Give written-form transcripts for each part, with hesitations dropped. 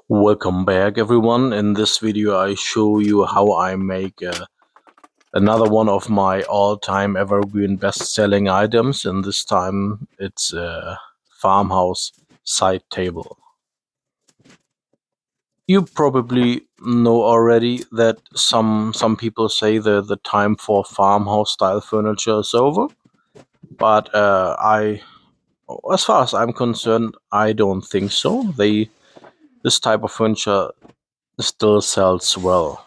Welcome back, everyone. In this video I show you how I make another one of my all-time evergreen best-selling items, and this time it's a farmhouse side table. You probably know already that some people say the time for farmhouse style furniture is over, but as far as I'm concerned, I don't think so. This type of furniture still sells well.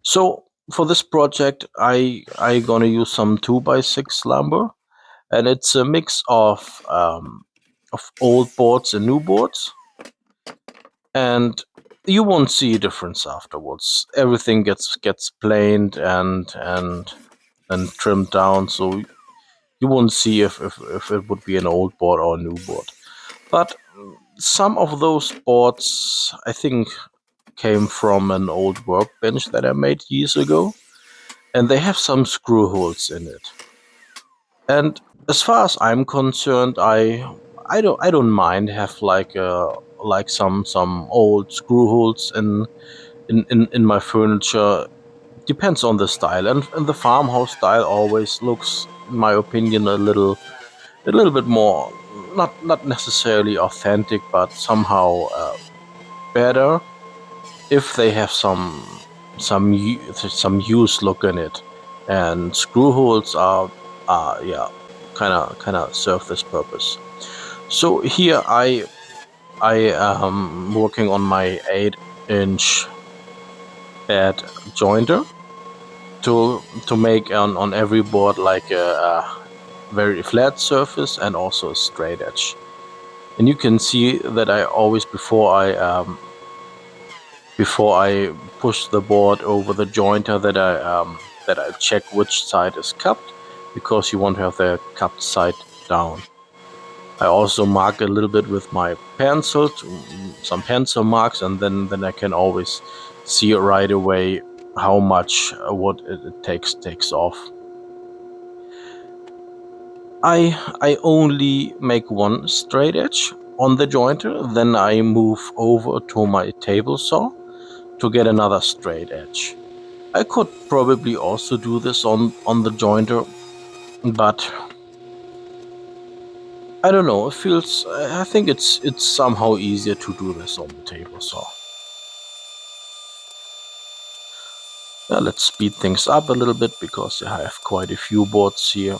So for this project, I gonna use some 2x6 lumber, and it's a mix of old boards and new boards, and you won't see a difference afterwards. Everything gets planed and trimmed down, so you won't see if it would be an old board or a new board. But some of those boards, I think, came from an old workbench that I made years ago, and they have some screw holes in it. And as far as I'm concerned, I don't mind have like some old screw holes in my furniture. Depends on the style, and the farmhouse style always looks, in my opinion, a little bit more not necessarily authentic, but somehow better if they have some used look in it. And screw holes are yeah, kind of serve this purpose. So here I am working on my 8-inch bed jointer to make on every board like a very flat surface and also a straight edge. And you can see that I always, before I push the board over the jointer, that I check which side is cupped, because you want to have the cupped side down. I also mark a little bit with my pencil, some pencil marks, and then I can always see right away how much wood it takes off. I only make one straight edge on the jointer, then I move over to my table saw to get another straight edge. I could probably also do this on the jointer, but I don't know, I think it's somehow easier to do this on the table saw. Now let's speed things up a little bit, because I have quite a few boards here.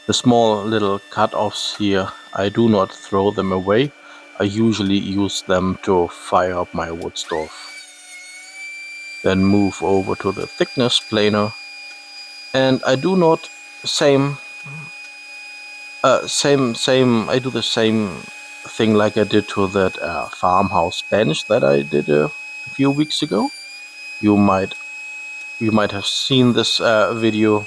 The small little cut-offs here, I do not throw them away. I usually use them to fire up my wood stove. Then move over to the thickness planer, and I do not I do the same thing like I did to that farmhouse bench that I did a few weeks ago. You might have seen this video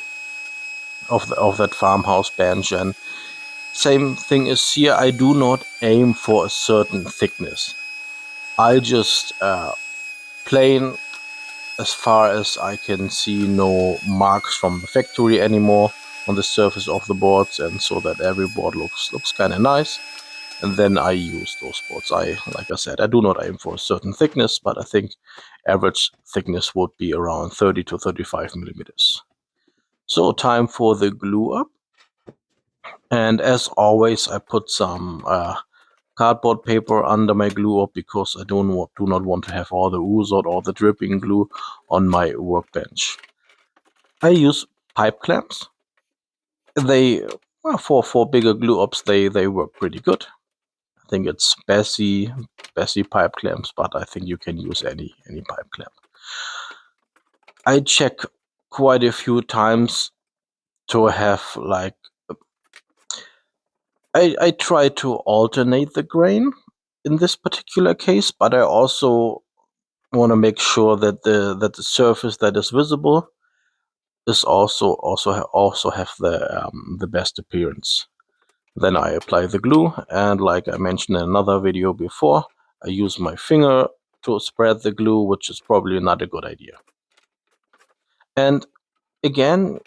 of that farmhouse bench, and same thing is here. I do not aim for a certain thickness. I just plane as far as I can see, no marks from the factory anymore on the surface of the boards, and so that every board looks kind of nice. And then I use those boards. Like I said, I do not aim for a certain thickness, but I think average thickness would be around 30 to 35 millimeters. So time for the glue up. And as always, I put some cardboard paper under my glue up, because I do not want to have all the ooze or all the dripping glue on my workbench. I use pipe clamps. They, well, for bigger glue ups, they work pretty good. I think it's Bessie pipe clamps, but I think you can use any pipe clamp. I check quite a few times to have like, I try to alternate the grain in this particular case, but I also want to make sure that the surface that is visible is also have the best appearance. Then I apply the glue, and like I mentioned in another video before, I use my finger to spread the glue, which is probably not a good idea. And again,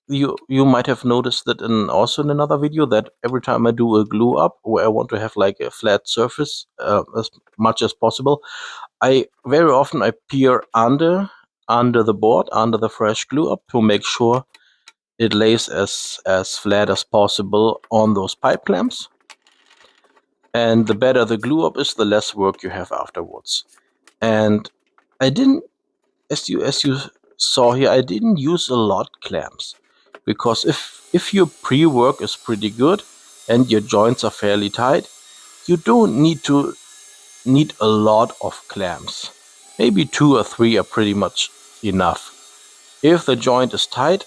you might have noticed that also in another video, that every time I do a glue up where I want to have like a flat surface as much as possible, I very often I peer under the board, under the fresh glue up, to make sure it lays as flat as possible on those pipe clamps. And the better the glue up is, the less work you have afterwards. And I didn't, as you saw here, I didn't use a lot clamps, because if your pre-work is pretty good and your joints are fairly tight, you don't need a lot of clamps. Maybe 2 or 3 are pretty much enough. If the joint is tight,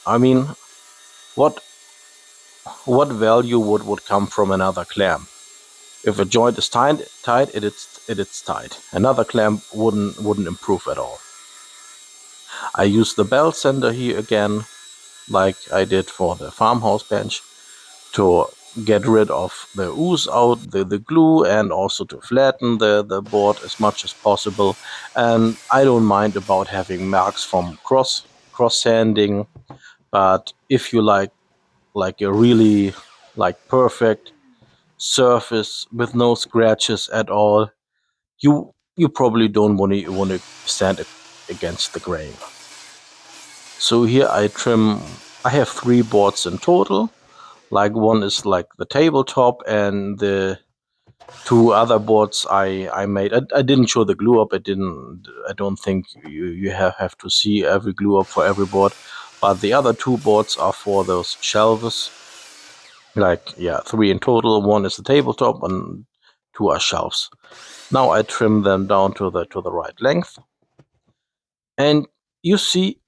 I mean, what value would come from another clamp? If a joint is tight, it's tight. Another clamp wouldn't improve at all. I use the belt sander here again, like I did for the farmhouse bench, to get rid of the ooze out, the glue, and also to flatten the board as much as possible. And I don't mind about having marks from cross sanding, but if you like a really perfect surface with no scratches at all, you probably don't want to sand it against the grain. So here I have 3 boards in total. Like, one is like the tabletop, and the 2 other boards I made. I didn't show the glue up. I don't think you have to see every glue up for every board. But the other 2 boards are for those shelves. Like, yeah, 3 in total. 1 is the tabletop and 2 are shelves. Now I trim them down to the right length. And you see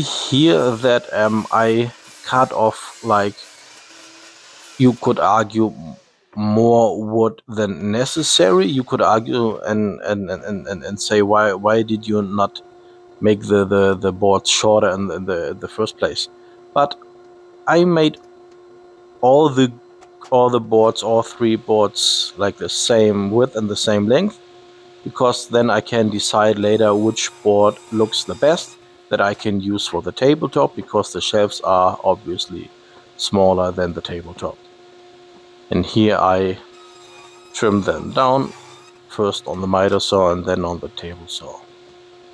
here that I cut off, like, you could argue, more wood than necessary. You could argue and say, why did you not make the boards shorter in the first place? But I made all the boards, all 3 boards, like the same width and the same length, because then I can decide later which board looks the best that I can use for the tabletop, because the shelves are obviously smaller than the tabletop. And here I trim them down, first on the miter saw and then on the table saw,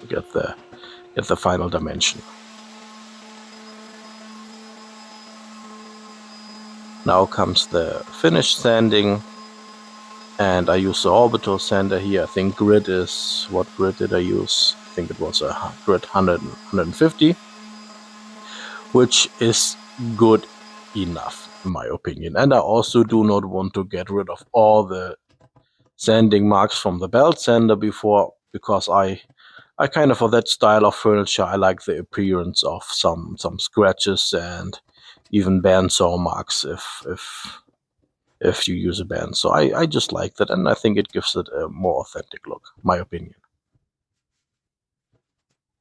to get the final dimension. Now comes the finish sanding, and I use the orbital sander here. I think grit is, what grit did I use? I think it was a grit 150, which is good enough in my opinion. And I also do not want to get rid of all the sanding marks from the belt sander before, because I kind of, for that style of furniture, I like the appearance of some scratches and even bandsaw marks if you use a bandsaw. I just like that, and I think it gives it a more authentic look, my opinion.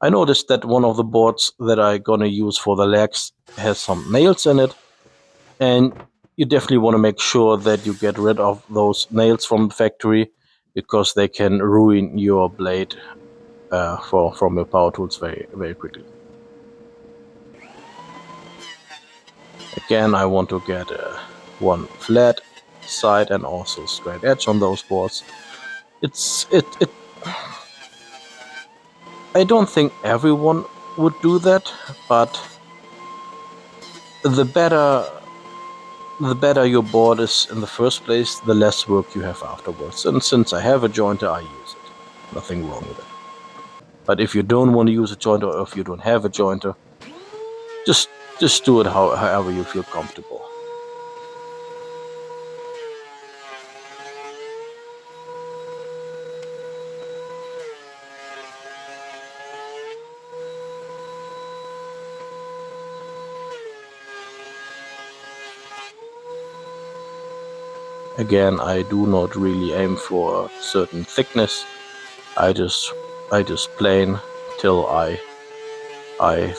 I noticed that one of the boards that I'm gonna use for the legs has some nails in it, and you definitely want to make sure that you get rid of those nails from the factory, because they can ruin your blade from your power tools very, very quickly. Again, I want to get one flat side and also straight edge on those boards. I don't think everyone would do that, but the better your board is in the first place, the less work you have afterwards. And since I have a jointer, I use it. Nothing wrong with it. But if you don't want to use a jointer, or if you don't have a jointer, just do it however you feel comfortable. Again, I do not really aim for a certain thickness. I just plane till I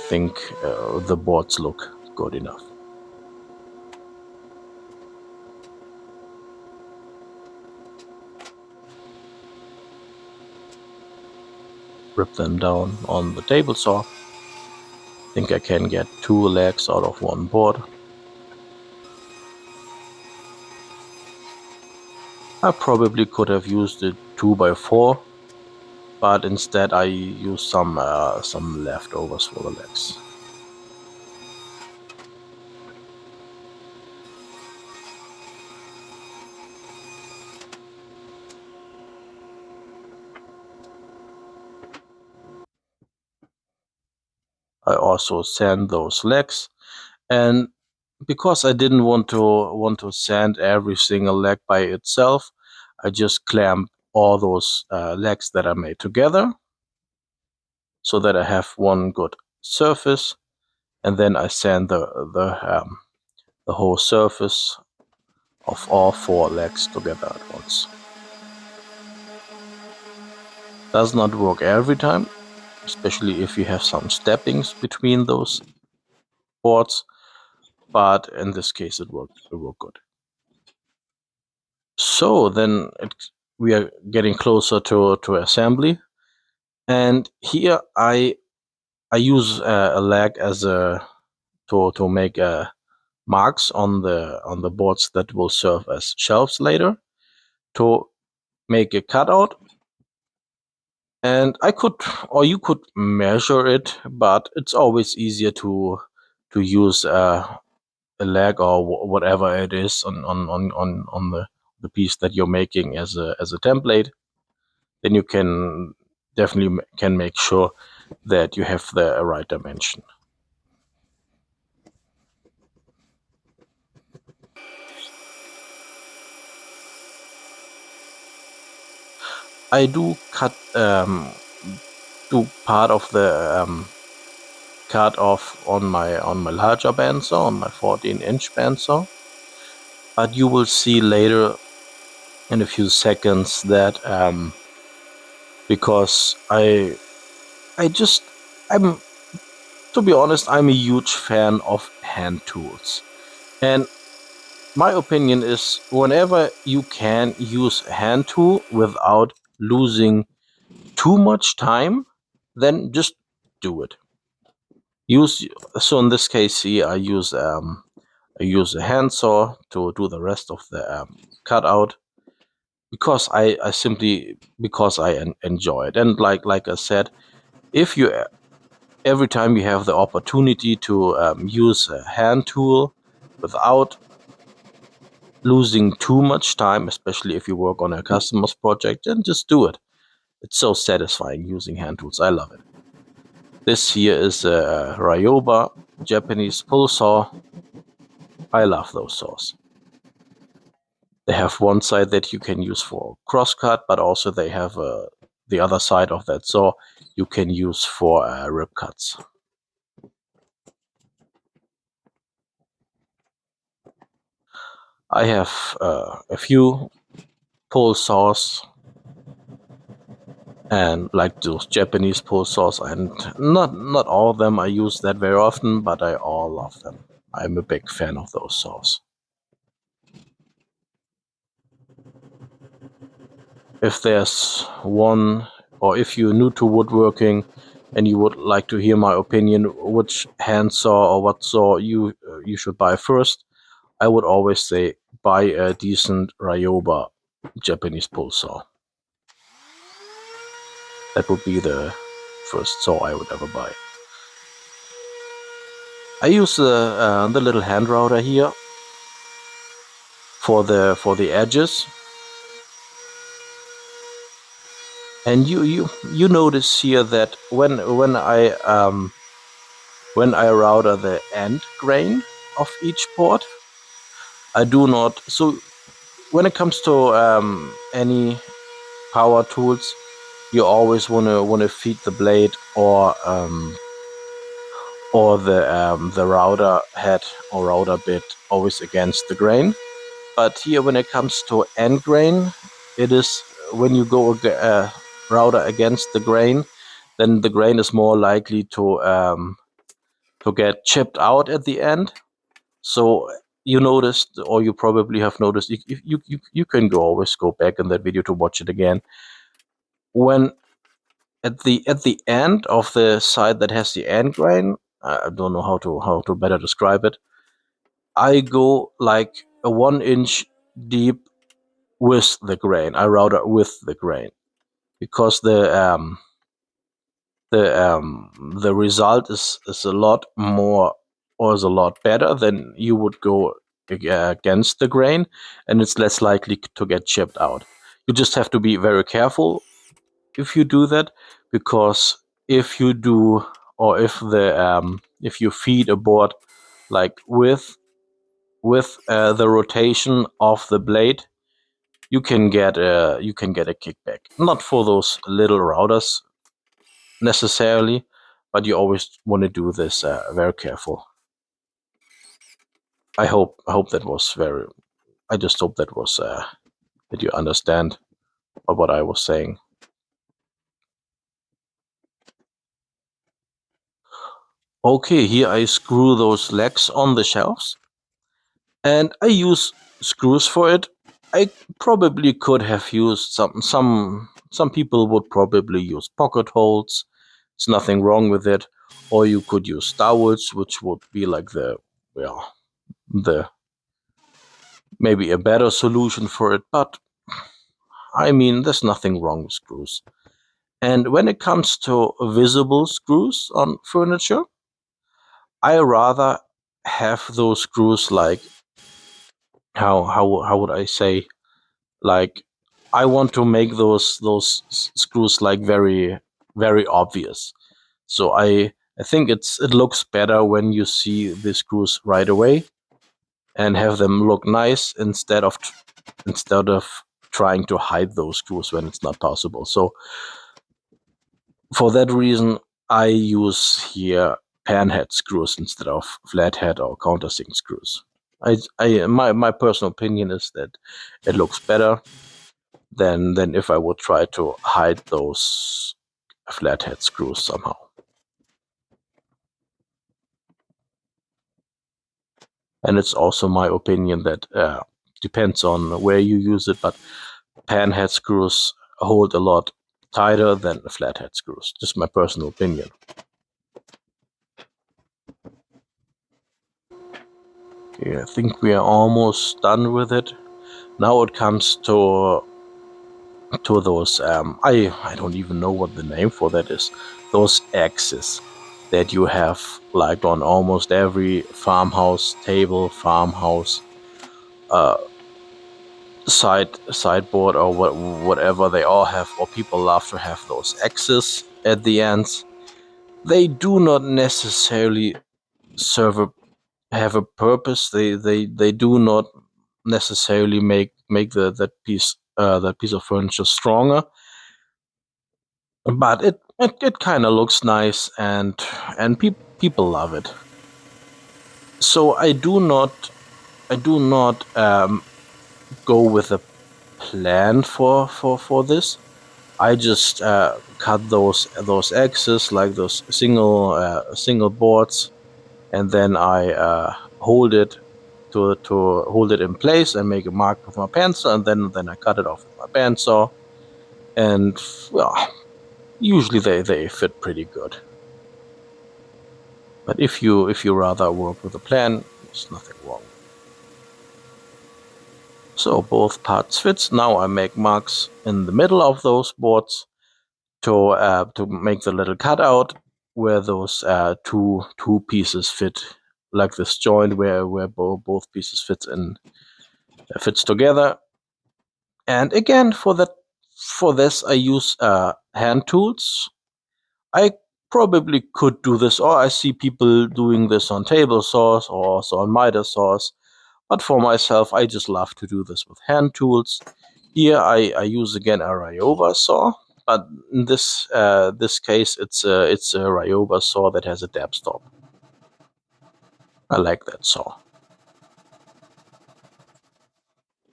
think the boards look good enough. Rip them down on the table saw. think I can get 2 legs out of one board. I probably could have used it 2x4, but instead I used some leftovers for the legs. I also sand those legs, and because I didn't want to sand every single leg by itself, I just clamp all those legs that I made together, so that I have one good surface, and then I sand the whole surface of all 4 legs together at once. Does not work every time, especially if you have some steppings between those boards, but in this case it worked good. So then we are getting closer to assembly, and here I use a leg as to make marks on the boards that will serve as shelves later, to make a cutout. And you could measure it, but it's always easier to use a leg or whatever it is on the piece that you're making as a template. Then you can definitely make sure that you have the right dimension. I do part of the cut off on my larger bandsaw, on my 14-inch bandsaw, but you will see later in a few seconds that because I'm to be honest, I'm a huge fan of hand tools, and my opinion is whenever you can use a hand tool without losing too much time, then just do it. So in this case here, I use a handsaw to do the rest of the cutout, because I simply enjoy it. And like I said, if you every time you have the opportunity to use a hand tool without losing too much time, especially if you work on a customer's project, then just do it. It's so satisfying using hand tools. I love it. This here is a Ryoba Japanese pull saw. I love those saws. They have one side that you can use for crosscut, but also they have the other side of that saw you can use for rib cuts. I have a few pull saws, and like those Japanese pull saws, and not all of them I use that very often, but I all love them. I'm a big fan of those saws. If there's one, or if you're new to woodworking and you would like to hear my opinion which handsaw or what saw you should buy first, I would always say buy a decent Ryoba Japanese pull saw. That would be the first saw I would ever buy. I use the little hand router here for the edges, and you notice here that when I router the end grain of each board, I do not. So when it comes to any power tools, you always wanna feed the blade or the router head or router bit always against the grain. But here, when it comes to end grain, it is when you go router against the grain, then the grain is more likely to get chipped out at the end. So you noticed, or you probably have noticed, you can always go back in that video to watch it again. When at the end of the side that has the end grain, I don't know how to better describe it. I go like a 1 inch deep with the grain. I router with the grain because the result is a lot more, or is a lot better than you would go against the grain, and it's less likely to get chipped out. You just have to be very careful if you do that, because if you do, or if you feed a board like with the rotation of the blade, you can get a kickback. Not for those little routers necessarily, but you always want to do this very careful. I hope that was very. I just hope that was that you understand what I was saying. Okay, here I screw those legs on the shelves, and I use screws for it. I probably could have used some people would probably use pocket holes. It's nothing wrong with it. Or you could use dowels, which would be like the maybe a better solution for it. But I mean, there's nothing wrong with screws. And when it comes to visible screws on furniture, I rather have those screws like how would I say, like, I want to make those screws like very obvious. So I think it looks better when you see the screws right away and have them look nice instead of trying to hide those screws when it's not possible. So for that reason, I use here panhead screws instead of flathead or countersink screws. My personal opinion is that it looks better than if I would try to hide those flathead screws somehow. And it's also my opinion that depends on where you use it, but panhead screws hold a lot tighter than flathead screws. Just my personal opinion. Okay, I think we are almost done with it. Now it comes to those I don't even know what the name for that is. Those axes that you have like on almost every farmhouse table, farmhouse sideboard, or whatever they all have, or people love to have those axes at the ends. They do not necessarily have a purpose. They do not necessarily make that piece of furniture stronger, but it kind of looks nice, and people love it. So I do not go with a plan for this. I just cut those axes, like those single boards, and then I hold it to hold it in place and make a mark with my bandsaw, and then I cut it off with my bandsaw, and well, usually they fit pretty good. But if you rather work with a plan, there's nothing wrong. So both parts fits. Now I make marks in the middle of those boards to make the little cutout where those two pieces fit, like this joint where both pieces fits together. And again, for this I use hand tools. I probably could do this, or I see people doing this on table saws or also on miter saws. But for myself, I just love to do this with hand tools. Here I use again a Ryoba saw, but in this case it's a Ryoba saw that has a dab stop. I like that saw.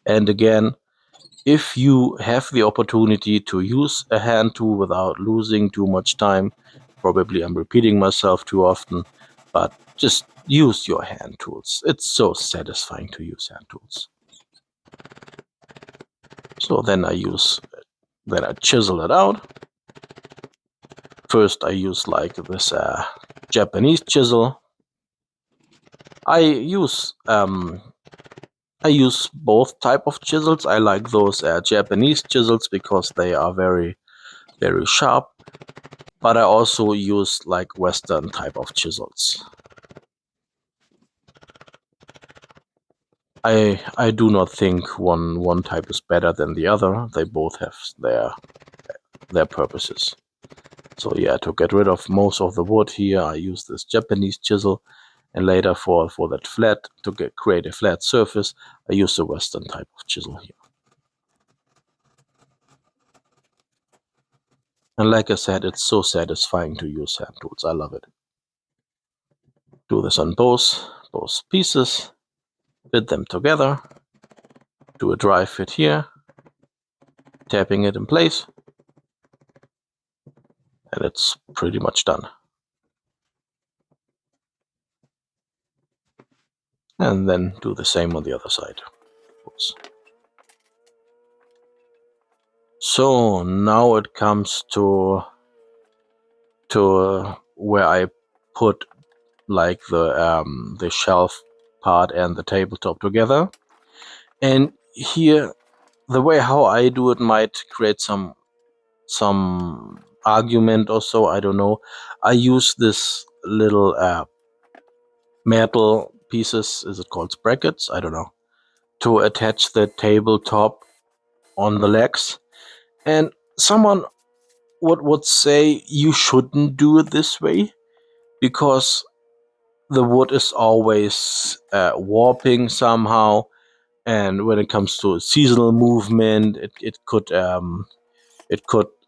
And again, if you have the opportunity to use a hand tool without losing too much time, probably I'm repeating myself too often, but just use your hand tools. It's so satisfying to use hand tools. So then I chisel it out. First I use like this Japanese chisel. I use both type of chisels. I like those Japanese chisels because they are very, very sharp. But I also use like Western type of chisels. I do not think one type is better than the other. They both have their purposes. So yeah, to get rid of most of the wood here, I use this Japanese chisel, and later for that flat, to create a flat surface, I use the Western type of chisel here. And like I said, it's so satisfying to use hand tools. I love it. Do this on both pieces, fit them together, do a dry fit here, tapping it in place, and it's pretty much done. And then do the same on the other side. Oops. So now it comes to where I put like the shelf part and the tabletop together. And here, the way how I do it might create some argument or so, I don't know. I use this little metal pieces, is it called brackets? I don't know, to attach the tabletop on the legs. And someone would say you shouldn't do it this way, because the wood is always warping somehow, and when it comes to seasonal movement, it could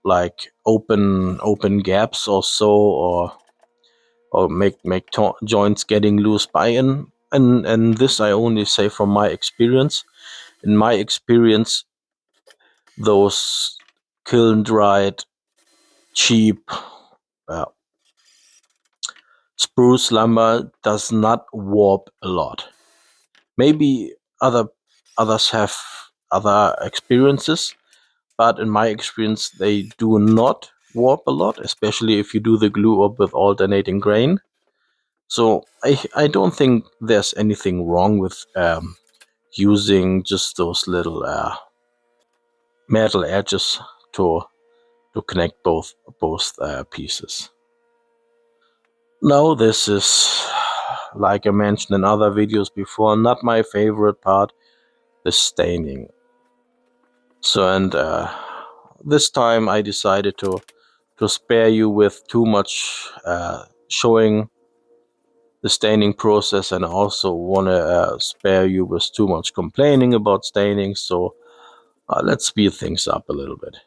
like open gaps or so, or make joints getting loose by. And this I only say from my experience. In my experience, those kiln dried cheap spruce lumber does not warp a lot. Maybe others have other experiences, but in my experience they do not warp a lot, especially if you do the glue up with alternating grain. So I don't think there's anything wrong with using just those little metal edges to connect both pieces. Now this is, like I mentioned in other videos before, not my favorite part, the staining. So, and this time I decided to spare you with too much showing the staining process, and also want to spare you with too much complaining about staining. So let's speed things up a little bit.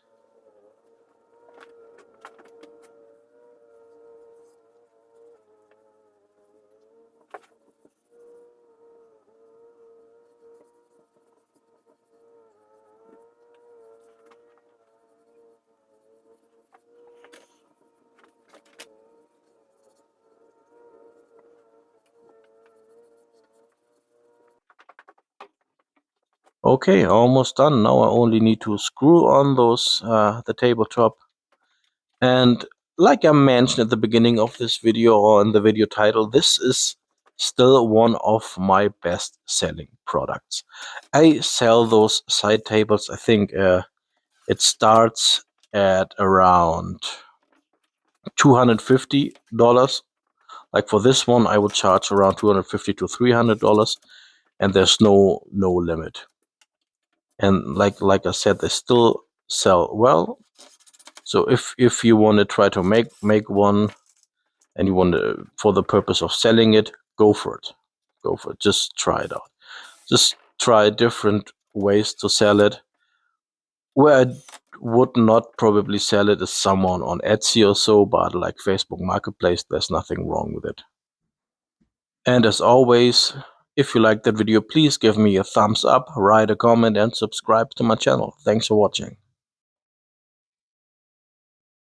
Okay, almost done. Now I only need to screw on those the tabletop. And like I mentioned at the beginning of this video, or in the video title, this is still one of my best selling products. I sell those side tables, I think it starts at around $250. Like for this one, I would charge around $250 to $300, and there's no limit. And like I said, they still sell well. So if you want to try to make one, and you want to, for the purpose of selling it, go for it. Go for it. Just try it out. Just try different ways to sell it. Where I would not probably sell it is someone on Etsy or so, but like Facebook Marketplace, there's nothing wrong with it. And as always, if you liked that video, please give me a thumbs up, write a comment, and subscribe to my channel. Thanks for watching.